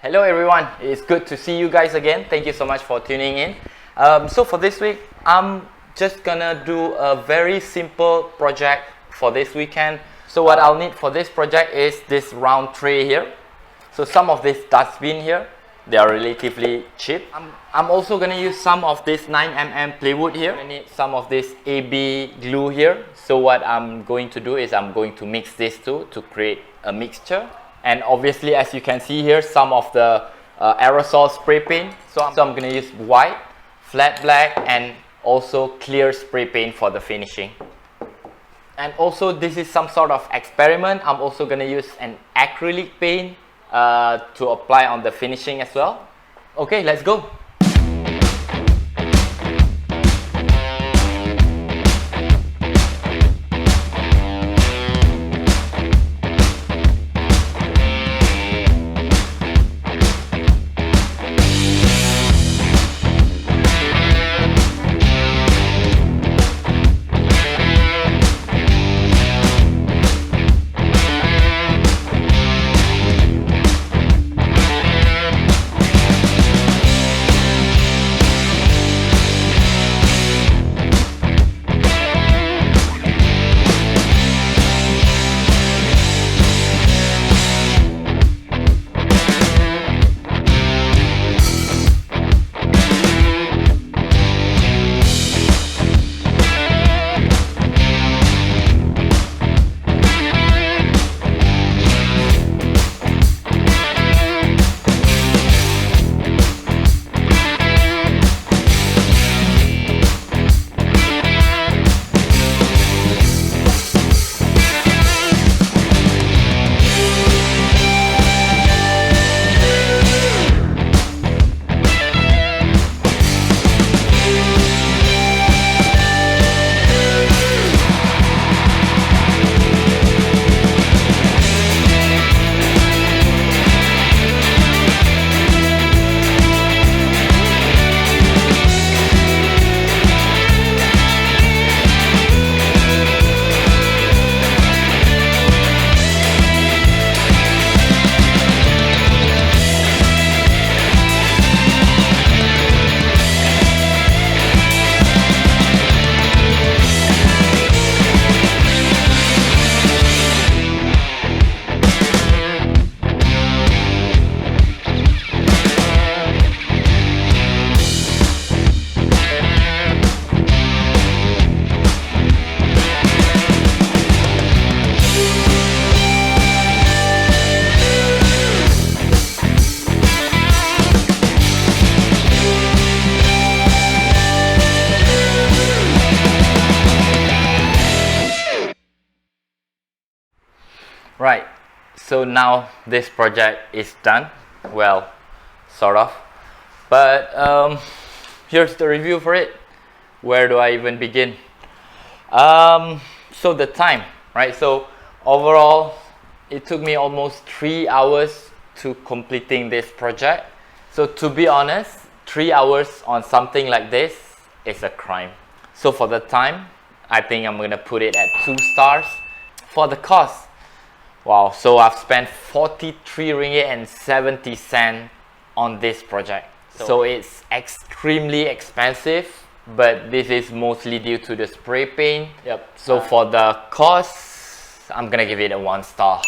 Hello everyone, it's good to see you guys again. Thank you so much for tuning in. So for this week, I'm just gonna do a very simple project for this weekend. So what I'll need for this project is this round tray here. So some of this dustbin here, they are relatively cheap. I'm also gonna use some of this 9mm plywood here. I need some of this AB glue here. So what I'm going to do is I'm going to mix these two to create a mixture. And obviously, as you can see here, some of the aerosol spray paint. So I'm going to use white, flat black, and also clear spray paint for the finishing. And also, this is some sort of experiment. I'm also going to use an acrylic paint to apply on the finishing as well. Okay, let's go. Right, so now this project is done. Well, sort of. But here's the review for it. Where do I even begin? So the time, right? So overall, it took me almost 3 hours to completing this project. So to be honest, 3 hours on something like this is a crime. So for the time, I think I'm gonna put it at 2 stars. For the cost, wow, so I've spent 43 ringgit and 70 cents on this project. So it's extremely expensive, but this is mostly due to the spray paint. Yep. So for the cost, I'm gonna give it a 1 star.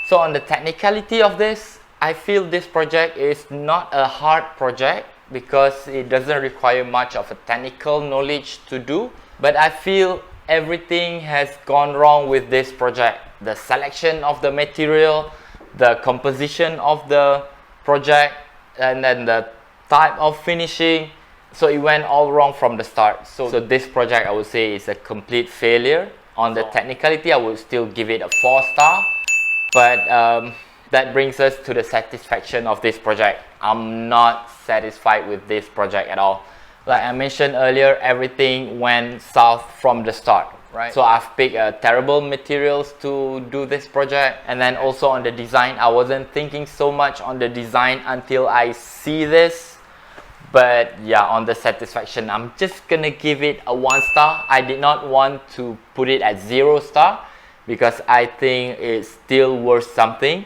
So on the technicality of this, I feel this project is not a hard project because it doesn't require much of a technical knowledge to do. But I feel everything has gone wrong with this project. The selection of the material, the composition of the project, and then the type of finishing. So it went all wrong from the start. So this project, I would say, is a complete failure. On the technicality, I would still give it a 4 star. But that brings us to the satisfaction of this project. I'm not satisfied with this project at all. Like I mentioned earlier, everything went south from the start. Right. So I've picked terrible materials to do this project, and then also on the design, I wasn't thinking so much on the design until I see this. But yeah, on the satisfaction, I'm just gonna give it a 1 star. I did not want to put it at 0 star because I think it's still worth something.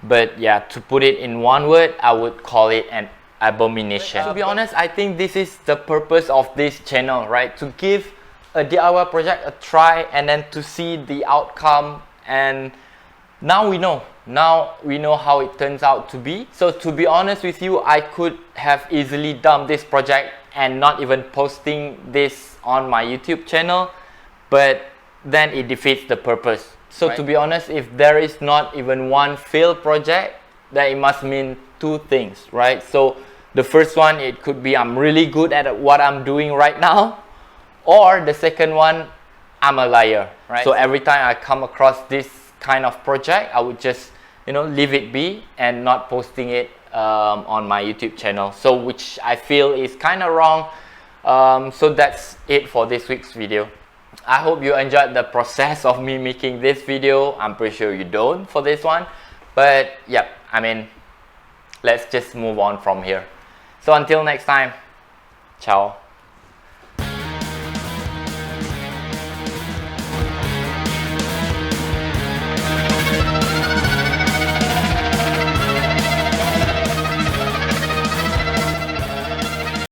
But yeah, to put it in one word, I would call it an abomination. To be honest, I think this is the purpose of this channel, right? To give a DIY project a try and then to see the outcome, and now we know how it turns out to be. So to be honest with you, I could have easily dumped this project and not even posting this on my YouTube channel, but then it defeats the purpose. So to be honest, if there is not even one failed project, then it must mean two things, right? So the first one, it could be I'm really good at what I'm doing right now, or the second one, I'm a liar, right? So every time I come across this kind of project, I would just, you know, leave it be and not posting it on my YouTube channel. So which I feel is kind of wrong. So that's it for this week's video. I hope you enjoyed the process of me making this video. I'm pretty sure you don't for this one, but yeah, I mean, let's just move on from here. So until next time, ciao.